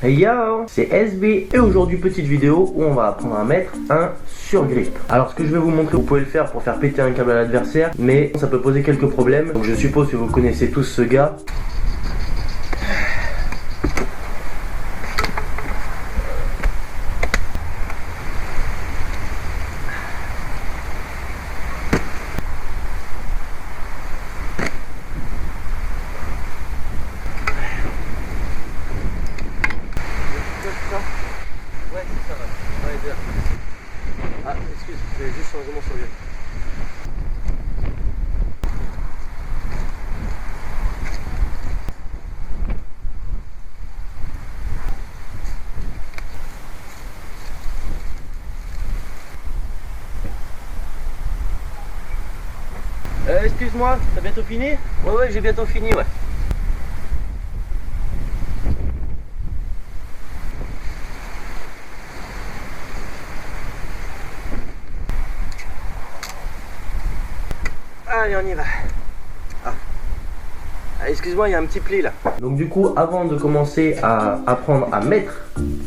Hey yo, c'est SB et aujourd'hui petite vidéo où on va apprendre à mettre un surgrip. Alors ce que je vais vous montrer, vous pouvez le faire pour faire péter un câble à l'adversaire, mais ça peut poser quelques problèmes. Donc je suppose que vous connaissez tous ce gars. Ouais, ça va. Ouais, bien. Ah, excuse, je vais juste changer mon surgrip. Excuse-moi, t'as bientôt fini? Ouais, j'ai bientôt fini, ouais. Allez, on y va. Excuse-moi, il y a un petit pli là. Donc du coup, avant de commencer à apprendre à mettre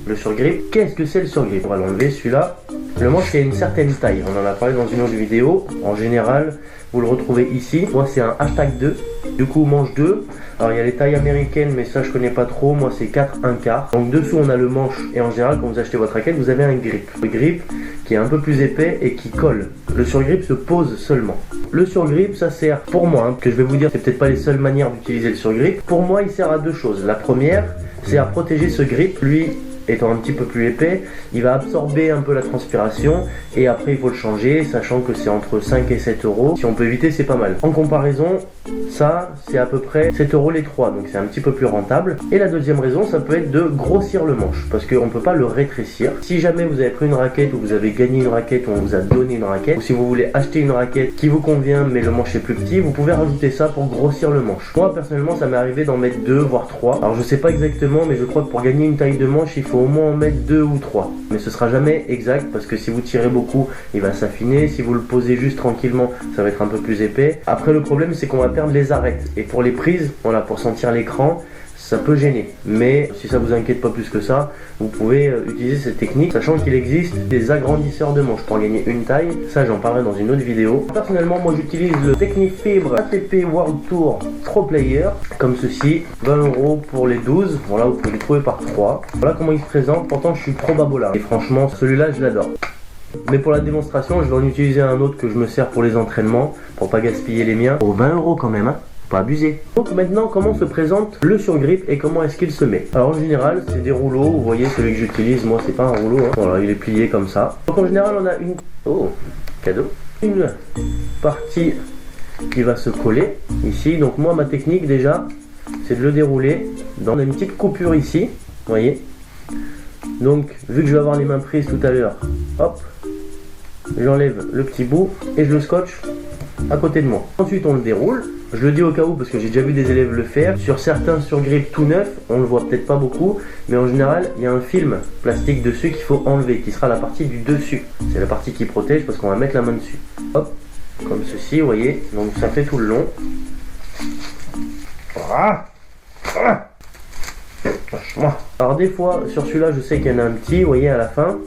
le surgrip, qu'est-ce que c'est le surgrip? On va l'enlever celui-là. Le manche, il a une certaine taille. On en a parlé dans une autre vidéo. En général, vous le retrouvez ici. Moi, c'est un hashtag 2. Du coup, manche 2. Alors, il y a les tailles américaines, mais ça, je connais pas trop. Moi, c'est 4 1/4. Donc, dessous, on a le manche. Et en général, quand vous achetez votre raquette, vous avez un grip. Le grip qui est un peu plus épais et qui colle. Le surgrip se pose seulement. Le surgrip, ça sert, pour moi, que je vais vous dire, c'est peut-être pas les seules manières d'utiliser le surgrip. Pour moi, il sert à deux choses. La première, c'est à protéger ce grip. Lui, étant un petit peu plus épais, il va absorber un peu la transpiration et après il faut le changer, sachant que c'est entre 5 et 7 euros. Si on peut éviter, c'est pas mal. En comparaison, ça c'est à peu près 7 euros les 3, donc c'est un petit peu plus rentable. Et la deuxième raison, ça peut être de grossir le manche, parce qu'on peut pas le rétrécir. Si jamais vous avez pris une raquette ou vous avez gagné une raquette ou on vous a donné une raquette, ou si vous voulez acheter une raquette qui vous convient mais le manche est plus petit, vous pouvez rajouter ça pour grossir le manche. Moi personnellement, ça m'est arrivé d'en mettre 2 voire 3. Alors je sais pas exactement, mais je crois que pour gagner une taille de manche, il faut au moins en mettre 2 ou 3. Mais ce sera jamais exact, parce que si vous tirez beaucoup, il va s'affiner. Si vous le posez juste tranquillement, ça va être un peu plus épais. Après, le problème, c'est qu'on va perdre les arêtes. Et pour les prises, voilà, pour sentir l'écran, ça peut gêner. Mais si ça vous inquiète pas plus que ça, vous pouvez utiliser cette technique, sachant qu'il existe des agrandisseurs de manches pour gagner une taille. Ça, j'en parlerai dans une autre vidéo. Personnellement, moi, j'utilise le Technifibre ATP World Tour Pro Player, comme ceci, 20 euros pour les 12. Voilà, vous pouvez les trouver par 3. Voilà comment il se présente. Pourtant, je suis pro babola. Et franchement, celui-là, je l'adore. Mais pour la démonstration, je vais en utiliser un autre que je me sers pour les entraînements, pour pas gaspiller les miens. Pour 20 euros quand même, hein. Pas abusé. Donc maintenant, comment se présente le surgrip et comment est-ce qu'il se met? Alors en général, c'est des rouleaux. Vous voyez, celui que j'utilise, moi, c'est pas un rouleau, hein. Voilà, il est plié comme ça. Donc en général, on a une... Oh, cadeau. Une partie qui va se coller ici. Donc moi, ma technique déjà, c'est de le dérouler dans une petite coupure ici. Vous voyez. Donc, vu que je vais avoir les mains prises tout à l'heure, hop, j'enlève le petit bout et je le scotche à côté de moi. Ensuite, on le déroule. Je le dis au cas où parce que j'ai déjà vu des élèves le faire. Sur certains surgrips tout neufs, on le voit peut-être pas beaucoup, mais en général, il y a un film plastique dessus qu'il faut enlever, qui sera la partie du dessus. C'est la partie qui protège parce qu'on va mettre la main dessus. Hop, comme ceci, vous voyez. Donc ça fait tout le long. Alors des fois, sur celui-là, je sais qu'il y en a un petit, vous voyez, à la fin.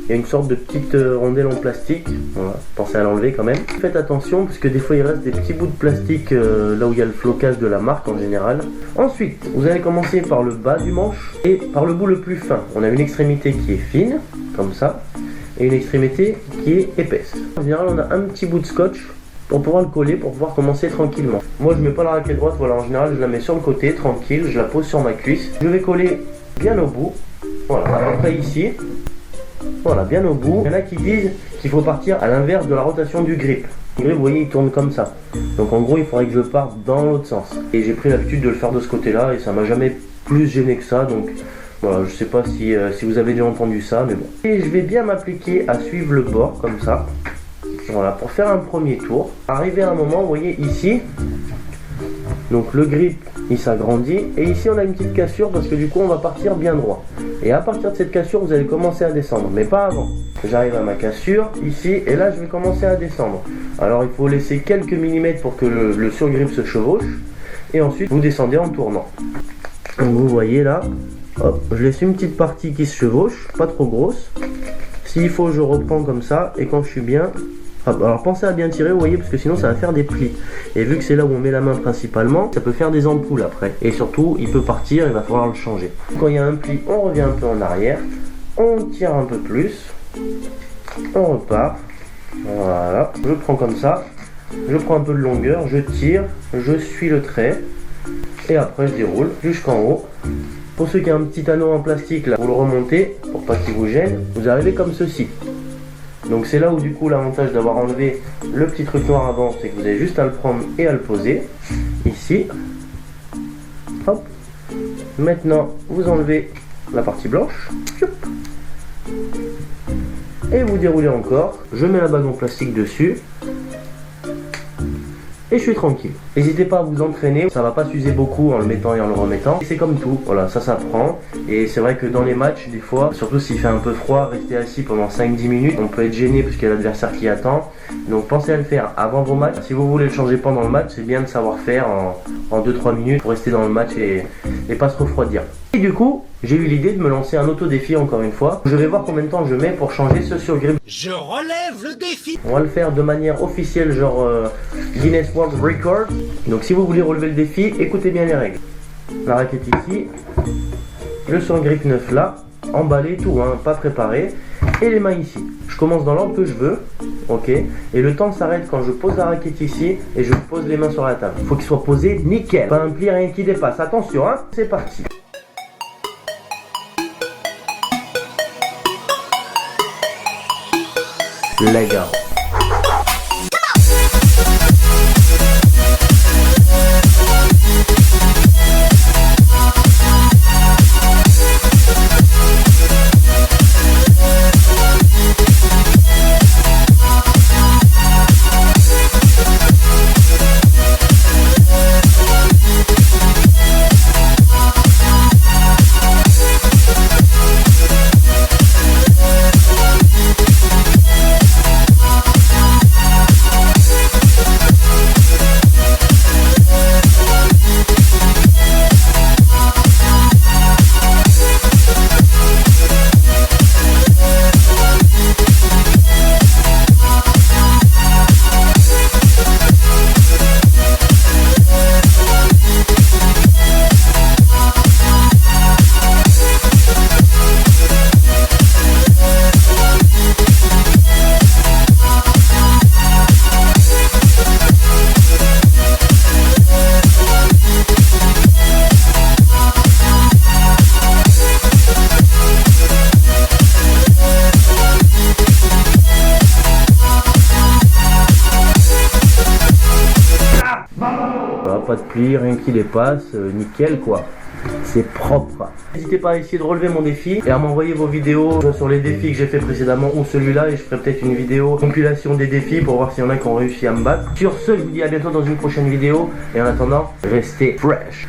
Il y a une sorte de petite rondelle en plastique. Voilà, pensez à l'enlever quand même. Faites attention parce que des fois il reste des petits bouts de plastique là où il y a le flocage de la marque en général. Ensuite, vous allez commencer par le bas du manche et par le bout le plus fin. On a une extrémité qui est fine, comme ça, et une extrémité qui est épaisse. En général, on a un petit bout de scotch pour pouvoir le coller, pour pouvoir commencer tranquillement. Moi, je mets pas la raquette droite, voilà, en général, je la mets sur le côté, tranquille, je la pose sur ma cuisse. Je vais coller bien au bout. Voilà, après ici. Voilà, bien au bout. Il y en a qui disent qu'il faut partir à l'inverse de la rotation du grip. Le grip, vous voyez, il tourne comme ça. Donc en gros, il faudrait que je parte dans l'autre sens. Et j'ai pris l'habitude de le faire de ce côté-là et ça m'a jamais plus gêné que ça. Donc voilà, je sais pas si vous avez déjà entendu ça, mais bon. Et je vais bien m'appliquer à suivre le bord comme ça. Voilà, pour faire un premier tour. Arrivé à un moment, vous voyez ici, donc le grip il s'agrandit et ici on a une petite cassure parce que du coup on va partir bien droit. Et à partir de cette cassure, vous allez commencer à descendre, mais pas avant. J'arrive à ma cassure ici et là je vais commencer à descendre. Alors il faut laisser quelques millimètres pour que le surgrip se chevauche et ensuite vous descendez en tournant. Donc vous voyez là, Hop, je laisse une petite partie qui se chevauche, pas trop grosse. S'il faut, je reprends comme ça, et quand je suis bien... Hop, alors pensez à bien tirer, vous voyez, parce que sinon ça va faire des plis. Et vu que c'est là où on met la main principalement, ça peut faire des ampoules après. Et surtout, il peut partir, il va falloir le changer. Quand il y a un pli, on revient un peu en arrière, on tire un peu plus, on repart. Voilà, je prends comme ça, je prends un peu de longueur, je tire, je suis le trait, et après je déroule jusqu'en haut. Pour ceux qui ont un petit anneau en plastique, là, vous le remontez, pour pas qu'il vous gêne, vous arrivez comme ceci. Donc c'est là où du coup l'avantage d'avoir enlevé le petit truc noir avant, c'est que vous avez juste à le prendre et à le poser, ici. Hop. Maintenant, vous enlevez la partie blanche. Et vous déroulez encore. Je mets la bague en plastique dessus. Et je suis tranquille. N'hésitez pas à vous entraîner, ça va pas s'user beaucoup en le mettant et en le remettant. Et c'est comme tout, voilà, ça s'apprend. Et c'est vrai que dans les matchs, des fois, surtout s'il fait un peu froid, rester assis pendant 5-10 minutes, on peut être gêné parce qu'il y a l'adversaire qui attend. Donc pensez à le faire avant vos matchs. Si vous voulez le changer pendant le match, c'est bien de savoir faire en 2-3 minutes pour rester dans le match et pas se refroidir. Et du coup, j'ai eu l'idée de me lancer un auto-défi encore une fois. Je vais voir combien de temps je mets pour changer ce surgrip. Je relève le défi. On va le faire de manière officielle, genre Guinness World Record. Donc si vous voulez relever le défi, écoutez bien les règles. La raquette ici, le surgrip neuf là, emballé tout, hein, pas préparé. Et les mains ici. Je commence dans l'ordre que je veux, ok. Et le temps s'arrête quand je pose la raquette ici et je pose les mains sur la table. Il faut qu'il soit posé nickel. Pas un pli, rien qui dépasse. Attention, hein, c'est parti. Les gars. Pas de pli, rien qui dépasse, nickel quoi. C'est propre. N'hésitez pas à essayer de relever mon défi et à m'envoyer vos vidéos sur les défis que j'ai fait précédemment ou celui-là, et je ferai peut-être une vidéo compilation des défis pour voir s'il y en a qui ont réussi à me battre. Sur ce, je vous dis à bientôt dans une prochaine vidéo et en attendant, restez fresh.